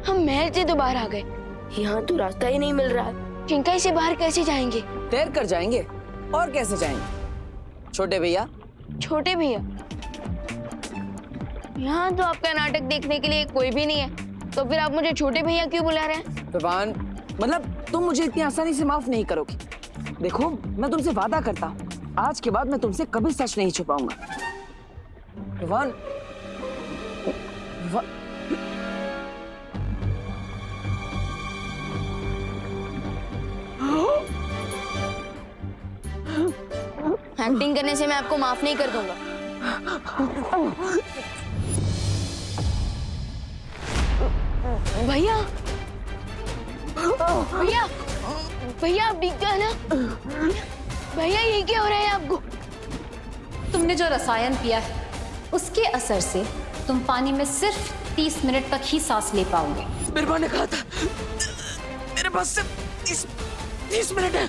हम महल से तो बाहर आ गए, यहाँ तो रास्ता ही नहीं मिल रहा है। चिंकाई से बाहर कैसे जाएंगे? तैर कर जाएंगे, और कैसे जाएंगे? छोटे भैया। छोटे भैया? यहाँ तो आपका नाटक देखने के लिए कोई भी नहीं है, तो फिर आप मुझे छोटे भैया क्यों बुला रहे हैं? विवान, मतलब तुम मुझे इतनी आसानी से माफ नहीं करोगी। देखो, मैं तुमसे वादा करता हूँ, आज के बाद मैं तुमसे कभी सच नहीं छुपाऊंगा। विवान, एक्टिंग करने से मैं आपको माफ नहीं कर दूंगा। भैया, भैया, भैया आप दिख गए ना? भैया ये क्या हो रहा है आपको? तुमने जो रसायन पिया है उसके असर से तुम पानी में सिर्फ 30 मिनट तक ही सांस ले पाओगे। मेरे माँ ने कहा था मेरे पास सिर्फ 30 मिनट है।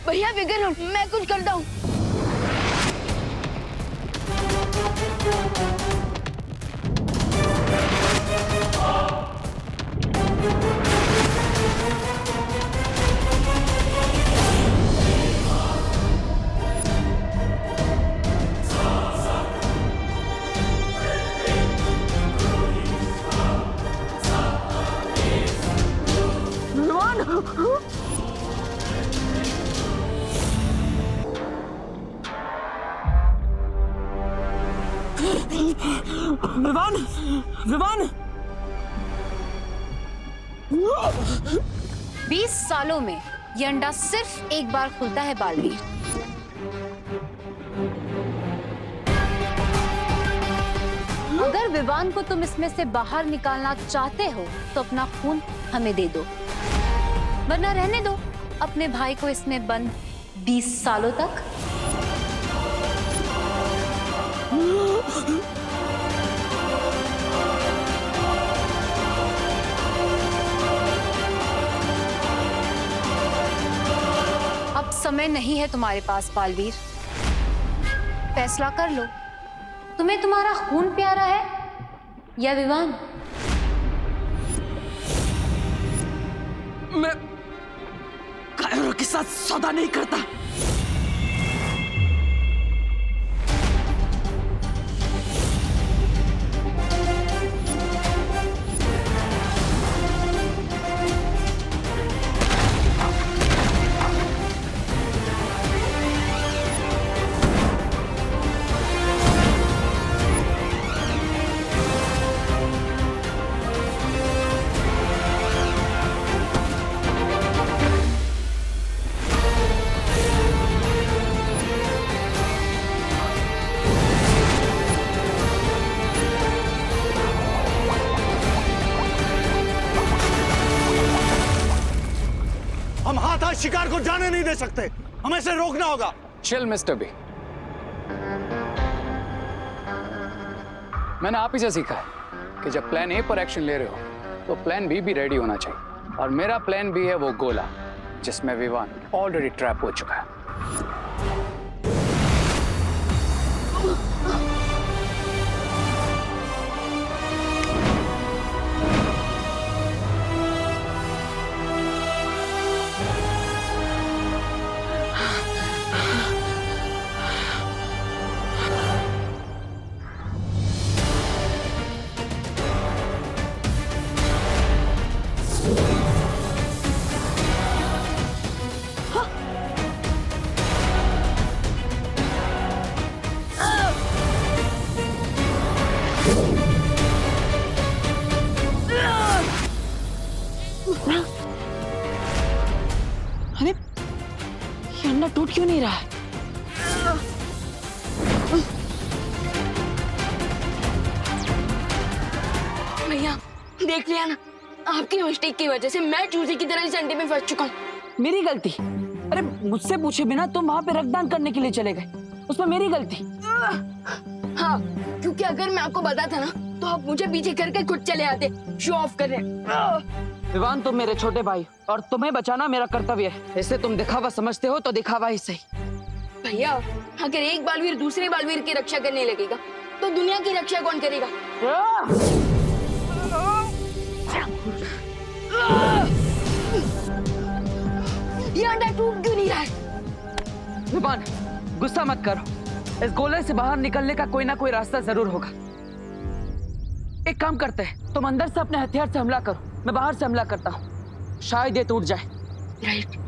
भैया फिक्र मत, मैं कुछ करता हूँ। विवान, विवान, 20 सालों में यह अंडा सिर्फ एक बार खुलता है बालवीर। अगर विवान को तुम इसमें से बाहर निकालना चाहते हो तो अपना खून हमें दे दो, वरना रहने दो अपने भाई को इसमें बंद 20 सालों तक। अब समय नहीं है तुम्हारे पास बालवीर, फैसला कर लो, तुम्हें तुम्हारा खून प्यारा है या विवान? मैं कायरों के साथ सौदा नहीं करता। हम हाथ शिकार को जाने नहीं दे सकते, हमें इसे रोकना होगा। चिल मिस्टर बी, मैंने आप ही से सीखा है कि जब प्लान ए पर एक्शन ले रहे हो तो प्लान बी भी रेडी होना चाहिए, और मेरा प्लान बी है वो गोला जिसमें विवान ऑलरेडी ट्रैप हो चुका है। अरे ये अंडा टूट क्यों नहीं रहा है? भैया देख लिया ना, आपकी मिस्टेक की वजह से मैं चूजे की तरह इस अंडे में फंस चुका हूँ। मेरी गलती? अरे मुझसे पूछे बिना तुम वहां पे रक्तदान करने के लिए चले गए, उसमें मेरी गलती? हाँ, क्योंकि अगर मैं आपको बताता ना तो आप मुझे पीछे करके खुद चले आते शो ऑफ करने। विवान, तुम मेरे छोटे भाई और तुम्हें बचाना मेरा कर्तव्य है। इसे तुम दिखावा समझते हो तो दिखावा ही सही। भैया, अगर एक बालवीर दूसरे बालवीर की रक्षा करने लगेगा तो दुनिया की रक्षा कौन करेगा? ये अंडा टूट क्यों नहीं रहा है? विवान, गुस्सा मत करो। इस गोले से बाहर निकलने का कोई ना कोई रास्ता जरूर होगा। एक काम करते हैं, तुम अंदर से अपने हथियार से हमला करो, मैं बाहर से हमला करता हूँ। शायद ये टूट जाए। राइट।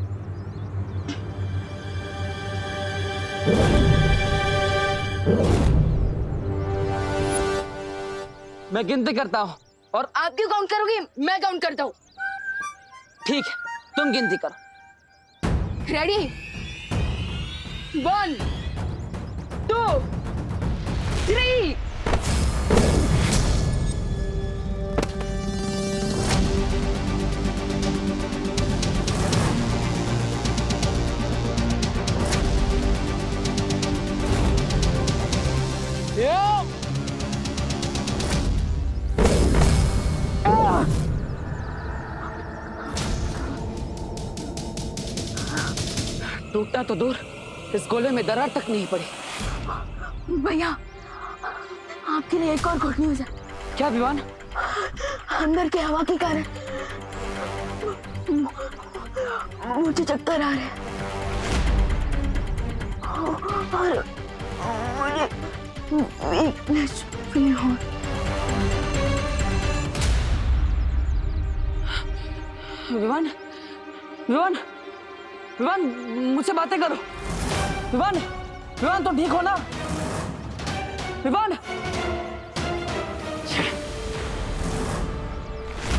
मैं गिनती करता हूँ और आप क्यों काउंट करोगे? मैं काउंट करता हूँ। ठीक है, तुम गिनती करो। रेडी? 1 2 3। टूटना तो दूर, इस गोले में दरार तक नहीं पड़ी। भैया, आपके लिए एक और गुड न्यूज है। क्या विवान? अंदर के हवा के कारण मुझे चक्कर आ रहे हैं और मुझे वीकनेस फील हो। विवान, विवान, विवान, मुझसे बातें करो। विवान, विवान, तुम ठीक हो ना? विवान।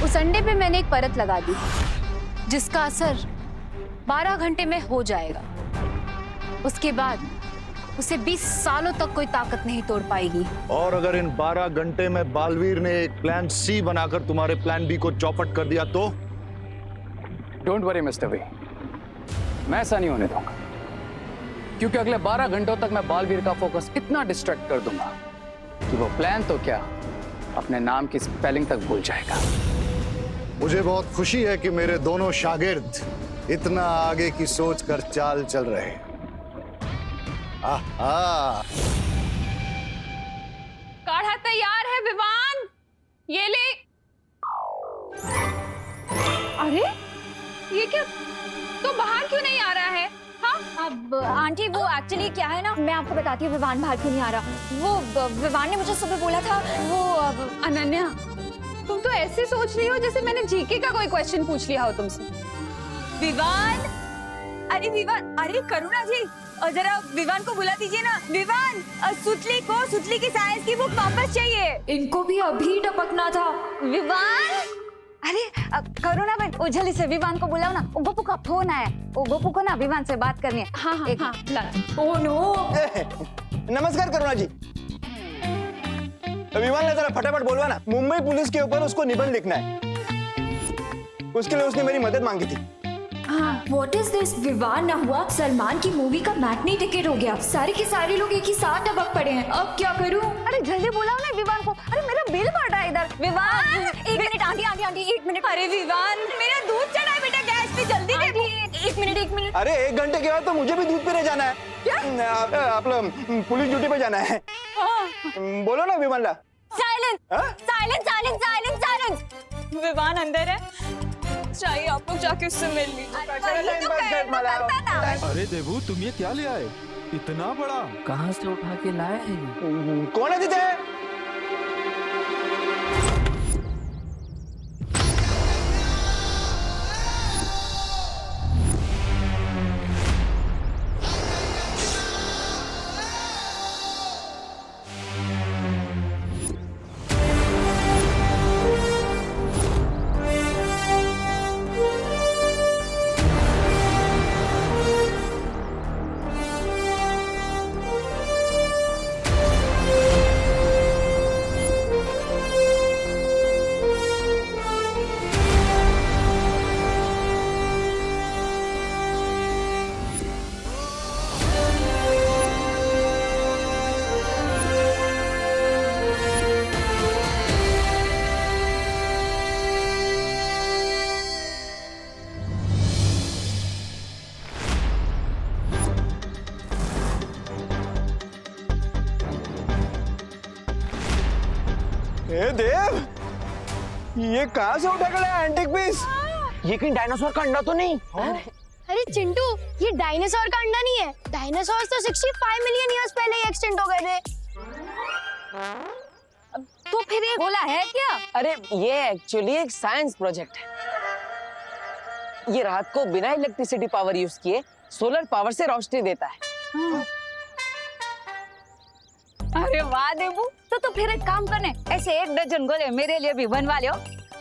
उस अंडे पे मैंने एक परत लगा दी जिसका असर 12 घंटे में हो जाएगा। उसके बाद उसे 20 सालों तक कोई ताकत नहीं तोड़ पाएगी। और अगर इन 12 घंटे में बालवीर ने एक प्लान सी बनाकर तुम्हारे प्लान बी को चौपट कर दिया तो? डोंट वरी मिस्टर वी, मैं ऐसा नहीं होने दूंगा, क्योंकि अगले 12 घंटों तक मैं बालवीर का फोकस इतना डिस्ट्रैक्ट कर दूंगा कि वो प्लान तो क्या, अपने नाम की स्पेलिंग तक भूल जाएगा। मुझे बहुत खुशी है कि मेरे दोनों शागिर्द इतना आगे की सोच कर चाल चल रहे हैं। आहा। काढ़ा तैयार है विवान, ये ले। अरे ये क्या, तो बाहर क्यों नहीं आ रहा है? हाँ अब आंटी वो एक्चुअली क्या है ना, मैं आपको बताती हूँ विवान बाहर क्यों नहीं आ रहा। वो विवान ने मुझे सुबह बोला था वो अनन्या, तुम तो ऐसे सोच रही हो जैसे मैंने जीके का कोई क्वेश्चन पूछ लिया हो तुमसे। विवान, अरे विवान, अरे करुणा जी, और जरा विवान को बुला दीजिए ना। विवान, सुतली की साइंस की बुक वापस चाहिए। इनको भी अभी टपकना था। विवान, अरे करुणा बहन, उजली से विवान को बुलाओ ना। गोपू का फोन आया, गोपू को ना विवान से बात करनी है। हाँ हाँ हाँ, ओह नो। नमस्कार करुणा जी। विवान ने जरा फटाफट बोलवा ना, मुंबई पुलिस के ऊपर उसको निबंध लिखना है। उसके लिए उसने मेरी मदद मांगी थी। What is this? विवान ना हुआ, सलमान की मूवी का मैटनी टिकट हो गया। सारे के सारे लोग एक ही साथ टपक पड़े हैं। अब क्या करूं? अरे जल्दी बुलाओ ना विवान को। अरे मेरा बिल बढ़ रहा है इधर। विवान, एक मिनट आंटी, आंटी, आंटी, एक मिनट। अरे विवान, मेरा दूध चढ़ा है बेटा गैस पे, जल्दी दे। एक मिनट, एक मिनट। अरे 1 घंटे के बाद तो मुझे भी दूध पीने जाना है। क्या? आप पुलिस ड्यूटी पे जाना है। बोलो ना विवान ला। Silence, silence, silence, silence, silence. Vivaan अंदर है, चाहिए आप लोग जाके उससे मिल लीजिए। अरे देवू, तुम ये क्या ले आए? इतना बड़ा कहाँ से उठा के लाए हैं? कौन है जीते? ए देव, ये कहाँ से उठा कर आया एंटिक पीस? ये कहीं डायनासोर का अंडा तो नहीं? अरे चिंटू, ये डायनासोर का अंडा नहीं है। डायनासोर तो 65 मिलियन ईयर्स पहले ही एक्सटिंक्ट हो गए थे। तो फिर ये गोला है क्या? अरे ये एक्चुअली एक साइंस प्रोजेक्ट है। ये रात को बिना इलेक्ट्रिसिटी पावर यूज किए सोलर पावर से रोशनी देता है। अरे वाह देबू, तो फिर एक काम करने, ऐसे 1 दर्जन गोले मेरे लिए भी बनवा लियो।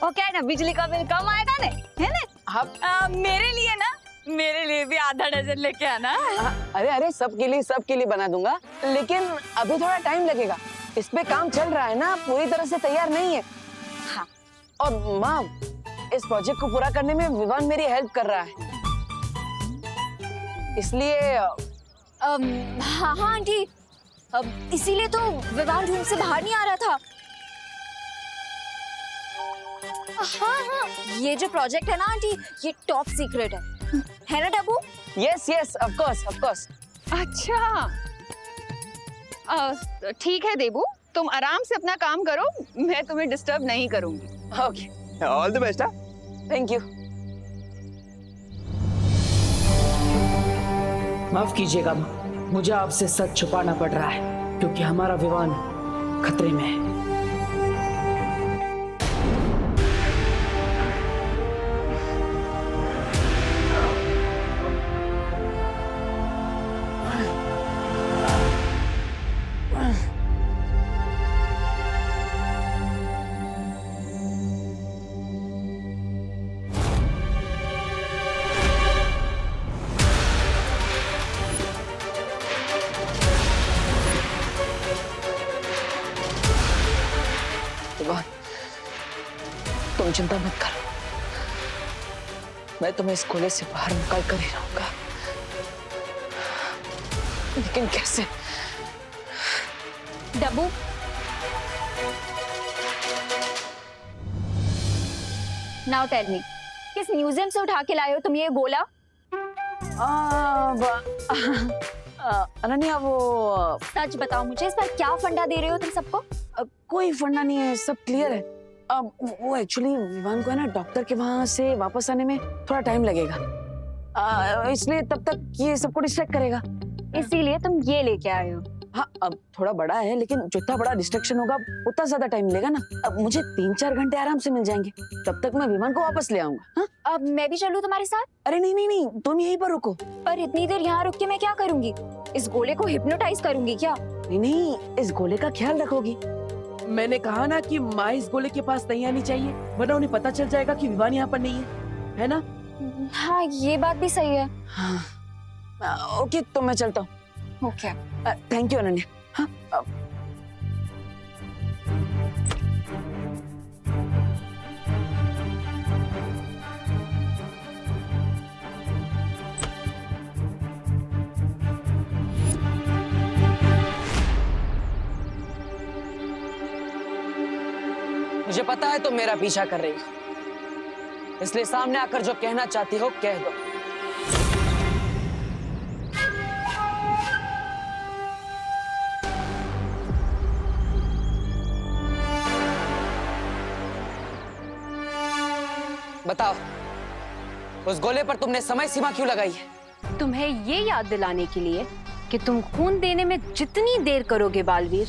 और क्या है ना, बिजली का बिल कम आएगा ना, है ना? मेरे लिए ना, मेरे लिए भी आधा डजन लेके आना। अरे अरे सबके लिए बना दूंगा, लेकिन अभी थोड़ा टाइम लगेगा। इस पे काम चल रहा है ना, पूरी तरह से तैयार नहीं है। हाँ, और माँ, इस प्रोजेक्ट को पूरा करने में विवान मेरी हेल्प कर रहा है, इसलिए हाँ हाँ आंटी, इसीलिए तो विवान रूम से बाहर नहीं आ रहा था। हाँ हाँ, ये जो प्रोजेक्ट है ना आंटी, ये टॉप सीक्रेट है ना Dabbu? Yes yes, of course. अच्छा, ठीक है देबू, तुम आराम से अपना काम करो, मैं तुम्हें डिस्टर्ब नहीं करूंगी। Okay, all the best. Thank you. माफ कीजिएगा माँ, मुझे आपसे सच छुपाना पड़ रहा है क्योंकि हमारा विवान खतरे में है। तुम चिंता मत करो, मैं तुम्हें इस गोले से बाहर निकाल कर ही रहूंगा, लेकिन कैसे? डब्बू, नाउ टेल मी, किस म्यूजियम से उठा के लाए हो तुम ये गोला? अनन्या, वो सच बताओ मुझे, इस पर क्या फंडा दे रहे हो तुम सबको? कोई फंडा नहीं है, सब क्लियर है। वो एक्चुअली विवान को है ना, डॉक्टर के वहां से वापस आने में थोड़ा टाइम लगेगा, इसलिए तब तक ये सबको डिस्ट्रैक्ट करेगा, इसीलिए तुम ये लेके आए हो। हाँ, अब थोड़ा बड़ा है, लेकिन जितना बड़ा डिस्ट्रैक्शन होगा उतना ज्यादा टाइम मिलेगा ना। अब मुझे 3-4 घंटे आराम से मिल जाएंगे, तब तक मैं विमान को वापस ले आऊंगा। हाँ? अब मैं भी चलूं तुम्हारे साथ? अरे नहीं, तुम यहीं पर रुको। पर इतनी देर यहाँ रुक के मैं क्या करूंगी? इस गोले को हिप्नोटाइज करूंगी क्या? नहीं, इस गोले का ख्याल रखोगी। मैंने कहा ना कि माँ इस गोले के पास नहीं आनी चाहिए, वरना उन्हें पता चल जाएगा कि विवान यहाँ पर नहीं है ना? हाँ, ये बात भी सही है। हाँ, ओके, तो मैं चलता हूँ। Okay, thank you Ananya. हाँ, मुझे पता है तुम मेरा पीछा कर रही हो, इसलिए सामने आकर जो कहना चाहती हो कह दो। बताओ, उस गोले पर तुमने समय सीमा क्यों लगाई है? तुम्हें ये याद दिलाने के लिए कि तुम खून देने में जितनी देर करोगे बालवीर,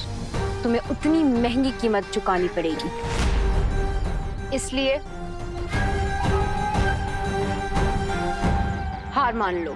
तुम्हें उतनी महंगी कीमत चुकानी पड़ेगी। इसलिए हार मान लो।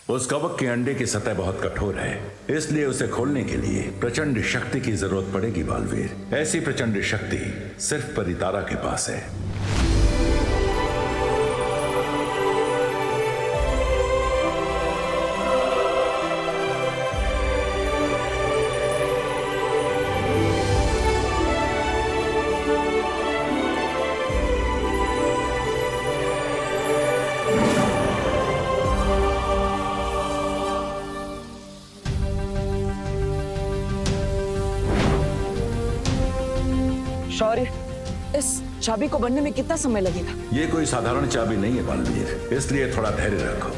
उस कवक के अंडे की सतह बहुत कठोर है, इसलिए उसे खोलने के लिए प्रचंड शक्ति की जरूरत पड़ेगी बालवीर। ऐसी प्रचंड शक्ति सिर्फ परितारा के पास है। चाबी को बनने में कितना समय लगेगा? ये कोई साधारण चाबी नहीं है बालवीर, इसलिए थोड़ा धैर्य रखो।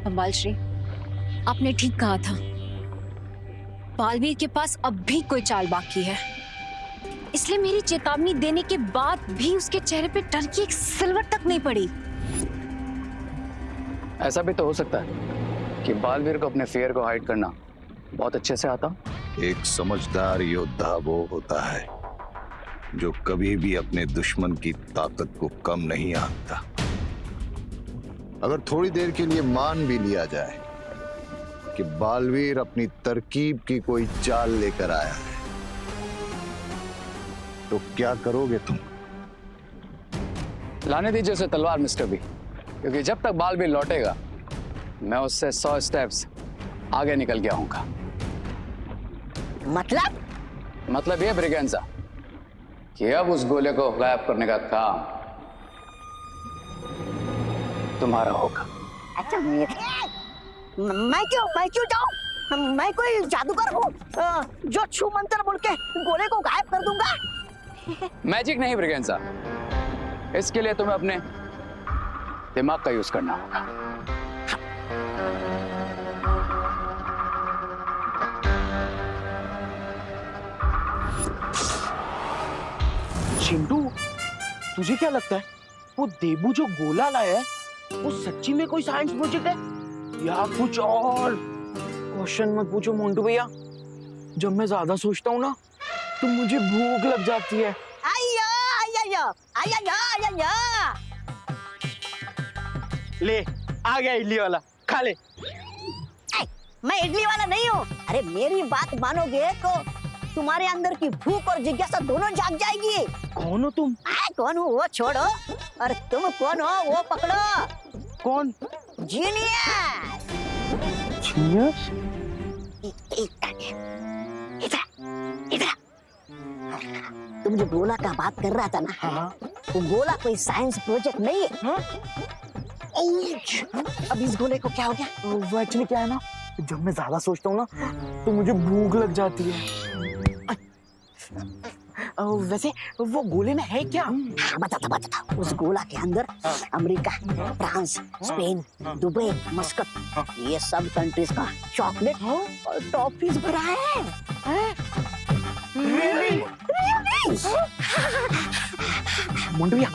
अम्बाल श्री, आपने ठीक कहा था, बालवीर के पास अब भी कोई चाल बाकी है। इसलिए मेरी चेतावनी देने के बाद भी उसके चेहरे पे डर की एक सिलवट तक नहीं पड़ी। ऐसा भी तो हो सकता है कि बालवीर को अपने फियर को हाइड करना बहुत अच्छे से आता। एक समझदार योद्धा वो होता है जो कभी भी अपने दुश्मन की ताकत को कम नहीं आंकता। अगर थोड़ी देर के लिए मान भी लिया जाए कि बालवीर अपनी तरकीब की कोई चाल लेकर आया है, तो क्या करोगे तुम? लाने दीजिए उसे तलवार मिस्टर बी, क्योंकि जब तक बालवीर लौटेगा मैं उससे 100 स्टेप्स आगे निकल गया हूँगा। मतलब ये ब्रिगेंजा कि अब उस गोले को गायब करने का काम तुम्हारा होगा। अच्छा, मैं क्यों जाऊं? मैं कोई जादूगर हूँ जो छू मंत्र बोल के गोले को गायब कर दूंगा? मैजिक नहीं ब्रिगेंजा, इसके लिए तुम्हें अपने दिमाग का यूज करना होगा। चिंटू, तुझे क्या लगता है वो देबू जो गोला लाया है वो सच्ची में कोई साइंस प्रोजेक्ट है या कुछ और? क्वेश्चन मत पूछो मोंटू भैया, जब मैं ज्यादा सोचता हूँ ना तो मुझे भूख लग जाती है। ले आ गया इडली वाला, खा ले। मैं इडली वाला नहीं हूँ। अरे मेरी बात मानोगे तो तुम्हारे अंदर की भूख और जिज्ञासा दोनों जाग जाएगी। कौन हो तुम? कौन हूँ वो छोड़ो, और तुम कौन हो वो पकड़ो। कौन? जीनियस। जीनियस? इधर तुम जो गोला का बात कर रहा था ना, हाँ। वो गोला कोई साइंस प्रोजेक्ट नहीं है। हाँ? अब इस गोले को क्या हो गया? वो एक्चुअली क्या है ना, जब मैं ज्यादा सोचता हूँ ना तो मुझे भूख लग जाती है। वैसे वो गोले में है क्या? बता। उस गोला के अंदर America, France, Spain, Dubai, Muscat, ये सब कंट्रीज का चॉकलेट और टॉफीज भरा है। Really? मोंटू भैया,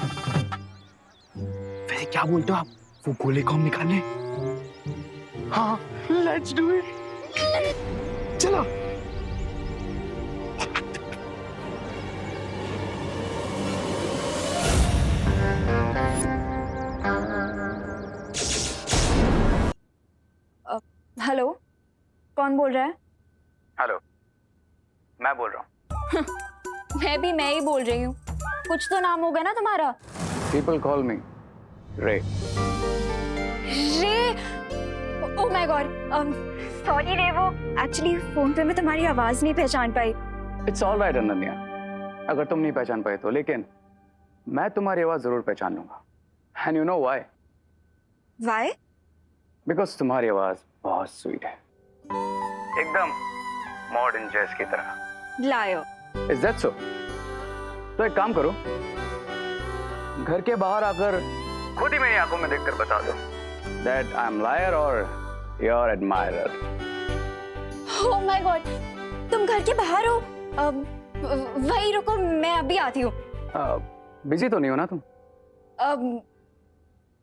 वैसे क्या बोलते हो आप, वो गोले को हम निकाल लें? हाँ, लेट्स डू इट। चलो। हेलो, कौन बोल रहा है? हेलो, मैं बोल रहा हूँ। मैं ही बोल रही हूँ। कुछ तो नाम होगा ना तुम्हारा? People call me रे। रे? ओह माय गॉड, सॉरी रे, वो एक्चुअली फोन पे मैं तुम्हारी आवाज नहीं पहचान पाई। It's all right अनन्या, अगर तुम नहीं पहचान पाए तो, लेकिन मैं तुम्हारी आवाज जरूर पहचान लूंगा। And you know why? Why? Because तुम्हारी आवाज बहुत स्वीट है, एकदम मॉडर्न जैज की तरह। लायो। Is that so? तो एक काम करो, घर के बाहर आकर खुद ही मेरी आंखों में देखकर बता दो that I'm liar or your admirer. Oh my God, तुम घर के बाहर हो? वही रुको, मैं अभी आती हूँ। बिजी तो नहीं हो ना तुम?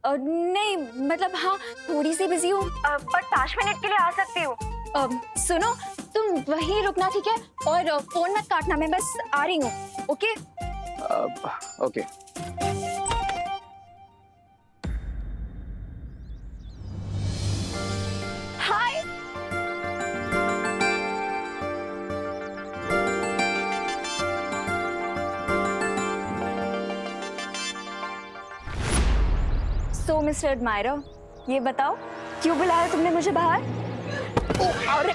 नहीं, मतलब हाँ थोड़ी सी बिजी हूँ, पर 5 मिनट के लिए आ सकती हूँ। सुनो, तुम वहीं रुकना, ठीक है? और फोन मत काटना, मैं बस आ रही हूँ। ओके? ओके। हाय। सो मिस्टर एडमायरर, ये बताओ क्यों बुलाया तुमने मुझे बाहर? अरे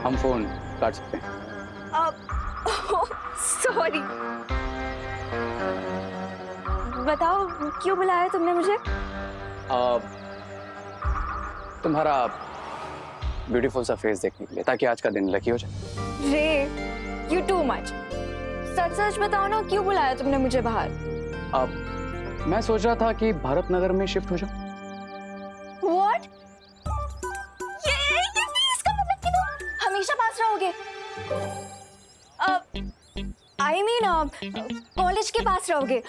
हम फोन काट सकते हैं। सॉरी। बताओ क्यों बुलाया तुमने मुझे? तुम्हारा ब्यूटीफुल सा फेस देखने के लिए, ताकि आज का दिन लकी हो जाए। रे यू टू मच। सच सच बताओ ना, क्यों बुलाया तुमने मुझे बाहर? मैं सोच रहा था कि भारत नगर में शिफ्ट हो जाऊं। What? ये इसका मतलब कि तुम हमेशा पास रहोगे? I mean कॉलेज के पास रहोगे?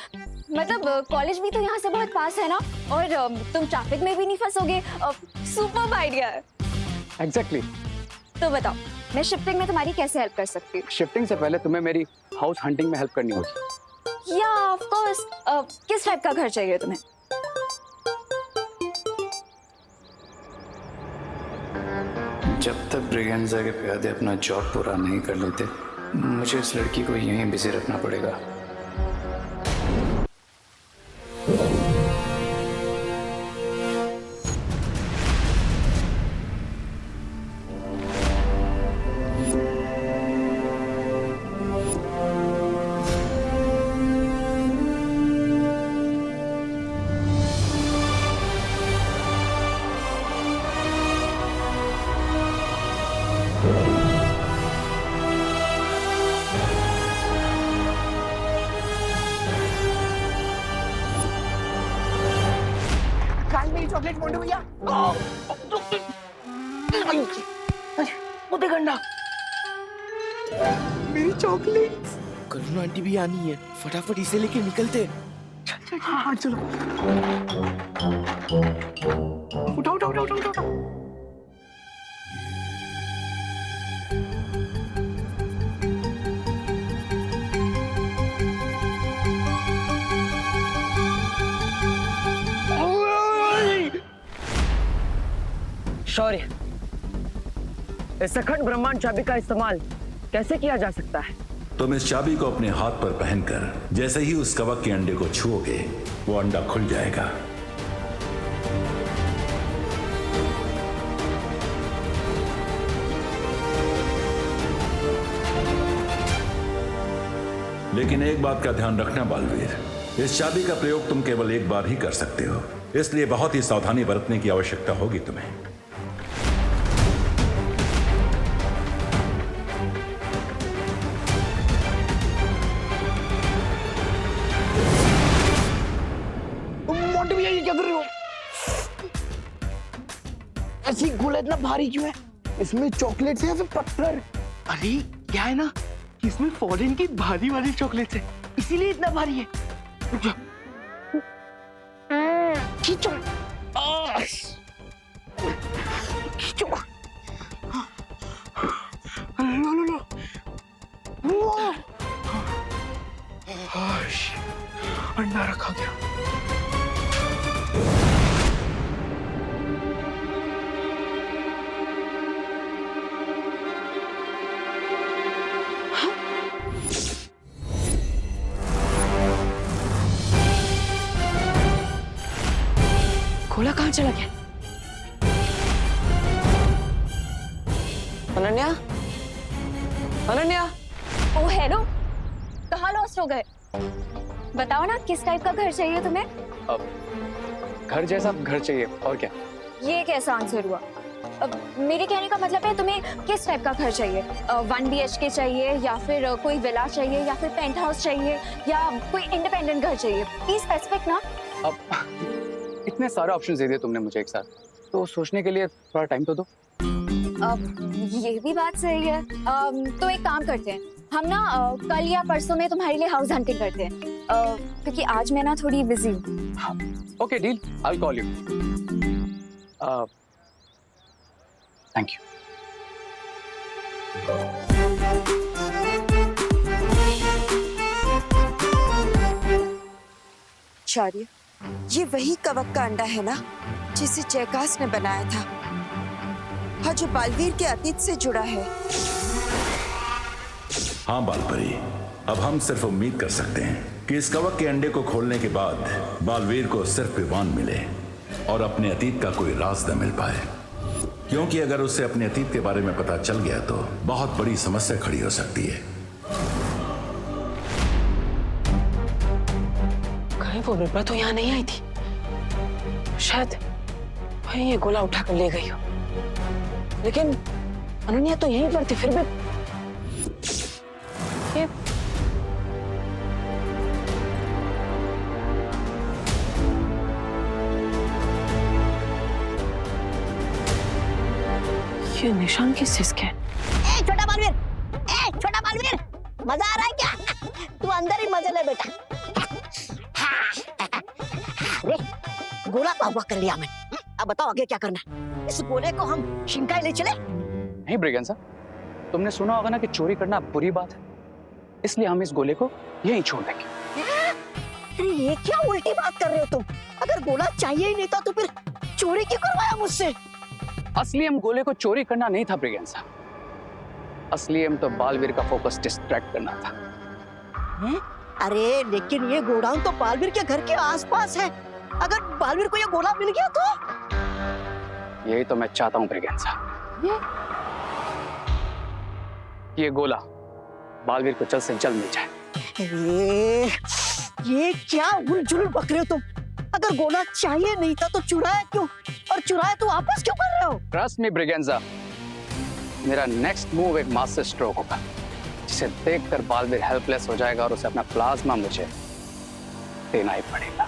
मतलब कॉलेज भी तो यहाँ से बहुत पास है ना, और तुम ट्रैफिक में भी नहीं फंसोगे। सुपर आइडिया है। एग्जैक्टली। तो बताओ, मैं शिफ्टिंग में तुम्हारी कैसे हेल्प कर सकती हूँ? शिफ्टिंग से पहले तुम्हें मेरी हाउस हंटिंग में हेल्प करनी होगी। या ऑफ कोर्स। किस टाइप का घर चाहिए तुम्हें? जब तक ब्रिगेंजा के प्यादे अपना जॉब पूरा नहीं कर लेते, मुझे इस लड़की को यहीं बिजी रखना पड़ेगा। चॉकलेट मोंटू भैया। वो देख अंडा, मेरी चॉकलेट। करुणा आंटी भी आनी है, फटाफट इसे लेके निकलते। चल चल हाँ चलो। उठाओ उठाओ उठाओ उठाओ उठाओ। शौर्य, इस अखंड ब्रह्मांड चाबी का इस्तेमाल कैसे किया जा सकता है? तुम इस चाबी को अपने हाथ पर पहनकर जैसे ही उस कवक के अंडे को छुओगे, वो अंडा खुल जाएगा। लेकिन एक बात का ध्यान रखना बालवीर, इस चाबी का प्रयोग तुम केवल एक बार ही कर सकते हो, इसलिए बहुत ही सावधानी बरतने की आवश्यकता होगी तुम्हें। मोंटू भैया ये क्या कर रहे हो? ऐसी गोला इतना भारी क्यों है? इसमें चॉकलेट है या फिर पत्थर? अरे क्या है ना, इसमें फॉरेन की भारी वाली चॉकलेट है, इसीलिए इतना भारी है। खींचो खींचो। लो लो लो। अंडा रखा गया। गोला कहाँ चला गया? अनन्या, अनन्या। ओ हेलो, कहाँ लॉस्ट हो गए? बताओ ना, किस टाइप का घर चाहिए तुम्हें? घर जैसा घर चाहिए, और क्या? ये कैसा आंसर हुआ? मेरे कहने का मतलब है तुम्हें किस टाइप का घर चाहिए? 1 BHK चाहिए, या फिर कोई विला चाहिए, या फिर पेंट हाउस चाहिए, या कोई इंडिपेंडेंट घर चाहिए? प्लीज स्पेसिफिक ना। अब इतने सारे ऑप्शंस दे दिए तुमने मुझे एक साथ, तो सोचने के लिए थोड़ा टाइम तो दो। ये भी बात सही है। तो एक काम करते हैं, हम ना कल या परसों में तुम्हारे लिए हाउस हंटिंग करते हैं, क्योंकि आज मैं ना थोड़ी बिजी हूँ। Okay deal, I will call you. Thank you. Shaurya, ये वही कवक का अंडा है ना जिसे जयकास ने बनाया था और जो बालवीर के अतीत से जुड़ा है? हाँ बालपरी, अब हम सिर्फ उम्मीद कर सकते हैं कि इस कवक के अंडे को खोलने के बाद बालवीर को सिर्फ विवान मिले और अपने अतीत का कोई राज न मिल पाए, क्योंकि अगर उसे अपने अतीत के बारे में पता चल गया तो बहुत बड़ी समस्या खड़ी हो सकती है। अरे वो बिरबा तो यहाँ नहीं आई थी, शायद वही ये गोला उठाकर ले गई हो। लेकिन अनन्या तो यहीं पर थी, फिर भी ये निशान किस चीज के? ए छोटा बालवीर, छोटा बालवीर, मजा आ रहा है क्या? तू अंदर ही मजे ले बेटा। अरे गोला पावा कर लिया मैंने, अब बताओ आगे क्या करना है? इस गोले को हम शिंकाई ले चले? नहीं ब्रिगेंसा, तुमने सुना होगा ना कि चोरी करना बुरी बात है, इसलिए हम इस गोले को यहीं छोड़ देंगे। अरे ये क्या उल्टी बात कर रहे हो तुम? अगर गोला चाहिए ही नहीं था तो फिर चोरी क्यों करवाया मुझसे? असली हम गोले को चोरी करना नहीं था ब्रिगेंसा, असली हम तो बालवीर का फोकस डिस्ट्रैक्ट करना था। अरे लेकिन ये गोडाउन तो बालवीर के घर के आसपास है, अगर बालवीर को ये गोला मिल गया तो? यही तो मैं चाहता हूं ब्रिगेंसा, ये गोला बालवीर को जल्द से जल्द मिल जाए। ये क्या उलझुल बक रहे हो तुम? अगर गोला चाहिए नहीं था तो चुराया क्यों, और चुराया तो वापस क्यों कर रहे हो? ट्रस्ट मी ब्रिगेंसा, मेरा नेक्स्ट मूव एक मास्टर स्ट्रोक होगा, जिसे देखकर बालवीर हेल्पलेस हो जाएगा और उसे अपना प्लाज्मा मुझे देना ही पड़ेगा।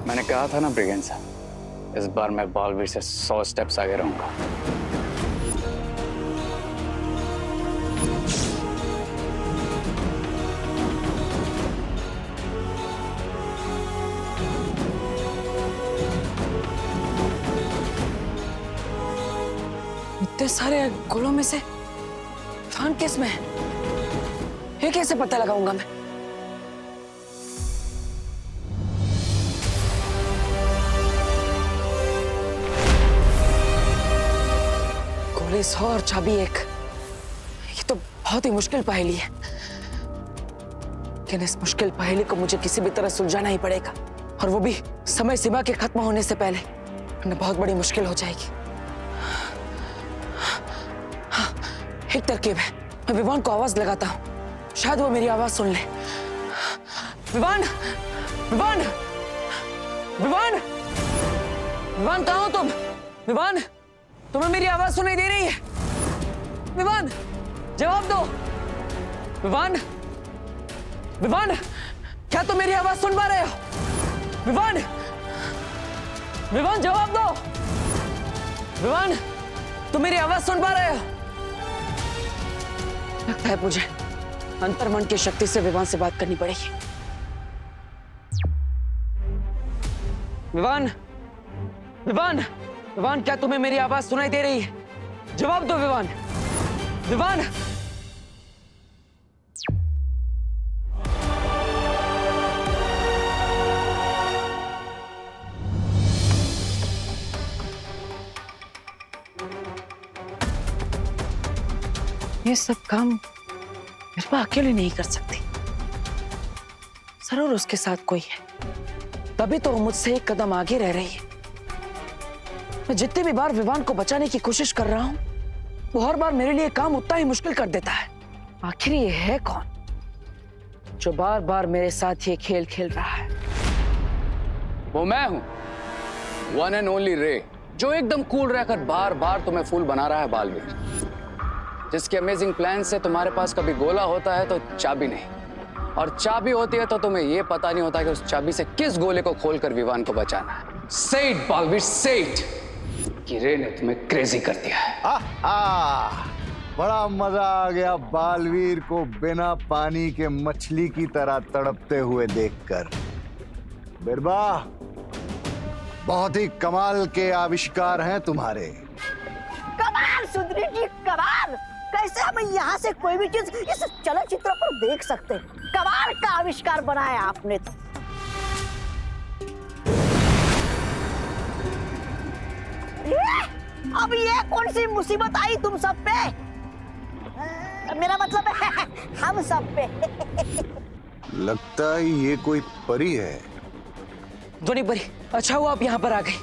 मैंने कहा था ना ब्रिगेंसा, इस बार मैं बालवीर से 100 स्टेप्स आगे रहूंगा। इतने सारे गोलों में से फान किस में है? ये कैसे पता लगाऊंगा मैं? गोली 100 और चाबी 1, ये तो बहुत ही मुश्किल पहेली है, लेकिन इस मुश्किल पहेली को मुझे किसी भी तरह सुलझाना ही पड़ेगा, और वो भी समय सीमा के खत्म होने से पहले, वरना बहुत बड़ी मुश्किल हो जाएगी। हाँ, एक तरकीब है, मैं विवान को आवाज लगाता हूँ, शायद वो मेरी आवाज सुन ले। विवान, विवान, विवान, विवान कहाँ हो तुम? विवान, तुम्हें मेरी आवाज सुनाई दे रही है? विवान, जवाब दो। विवान, विवान, क्या तुम मेरी आवाज सुन पा रहे हो? विवान, विवान जवाब दो। विवान, तुम मेरी आवाज सुन पा रहे हो? लगता है मुझे अंतर्मन की शक्ति से विवान से बात करनी पड़ेगी। विवान, विवान, विवान, क्या तुम्हें मेरी आवाज सुनाई दे रही है? जवाब दो विवान। विवान, ये सब काम बिरबा अकेले नहीं कर सकती, जरूर उसके साथ कोई है, तभी तो वो मुझसे एक कदम आगे रह रही है। मैं जितनी भी बार विवान को बचाने की कोशिश कर रहा हूं, वो हर बार मेरे लिए काम उतना ही मुश्किल कर देता है। आखिर ये है कौन जो बार बार मेरे साथ ये खेल खेल रहा है? वो मैं हूं, वन एंड ओनली रे, जो एकदम कूल रहकर बार बार तुम्हें फूल बना रहा है बालवीर, जिसके अमेजिंग प्लान से तुम्हारे पास कभी गोला होता है तो चाबी नहीं, और चाबी होती है तो तुम्हें यह पता नहीं होता कि उस चाबी से किस गोले को खोलकर विवान को बचाना है। से इट बालवीर, से इट, कि रे ने तुम्हें क्रेजी कर दिया है। बड़ा मजा आ गया बालवीर को बिना पानी के मछली की तरह तड़पते हुए देखकर। बिरबा, बहुत ही कमाल के आविष्कार हैं तुम्हारे। कमाल सुंदरी जी, कमाल। कैसे हम यहाँ से कोई भी चीज इस चलचित्र पर देख सकते हैं। कमाल का आविष्कार बनाया आपने तो। अब ये कौन सी मुसीबत आई तुम सब पे? मेरा मतलब है हम सब पे। लगता है ये कोई परी है। ध्वनि परी, अच्छा हुआ आप यहाँ पर आ गए।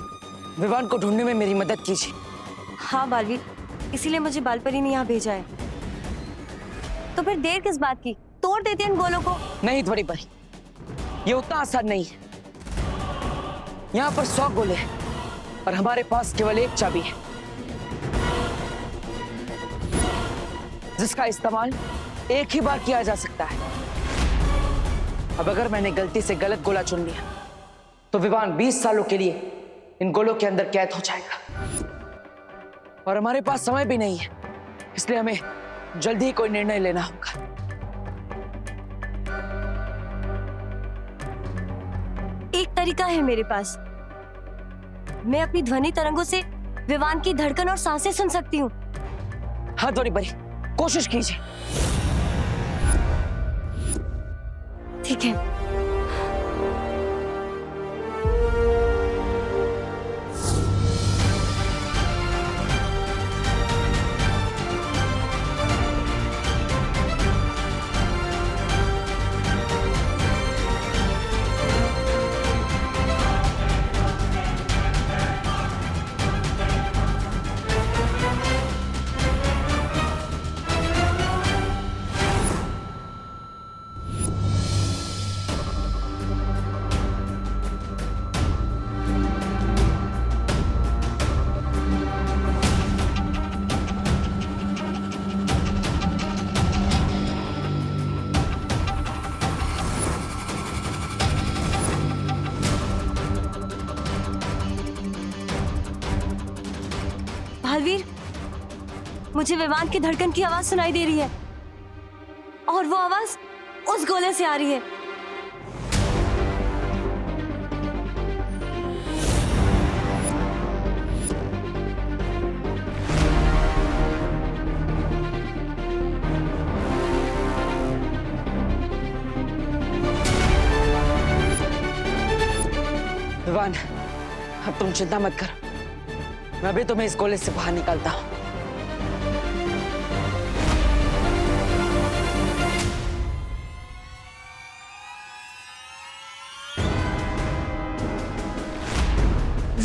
विवान को ढूंढने में मेरी मदद कीजिए। हाँ बालवीर, इसीलिए मुझे बालपरी ने यहाँ भेजा है। तो फिर देर किस बात की, तोड़ देते इन गोलों को। नहीं ध्वनि परी, ये उतना आसान नहीं है। यहाँ पर 100 गोले हैं और हमारे पास केवल एक चाबी है, जिसका इस्तेमाल एक ही बार किया जा सकता है। अब अगर मैंने गलती से गलत गोला चुन लिया तो विवान 20 सालों के लिए इन गोलों के अंदर कैद हो जाएगा। और हमारे पास समय भी नहीं है, इसलिए हमें जल्दी ही कोई निर्णय लेना होगा। एक तरीका है मेरे पास। मैं अपनी ध्वनि तरंगों से विवान की धड़कन और सांसें सुन सकती हूँ। हाँ ध्वनि परी, कोशिश कीजिए। ठीक है। बालवीर, मुझे विवान की धड़कन की आवाज सुनाई दे रही है और वो आवाज उस गोले से आ रही है। विवान, अब तुम चिंता मत करो, मैं अभी तुम्हें इस गोले से बाहर निकालता हूं।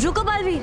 रुको बालवीर,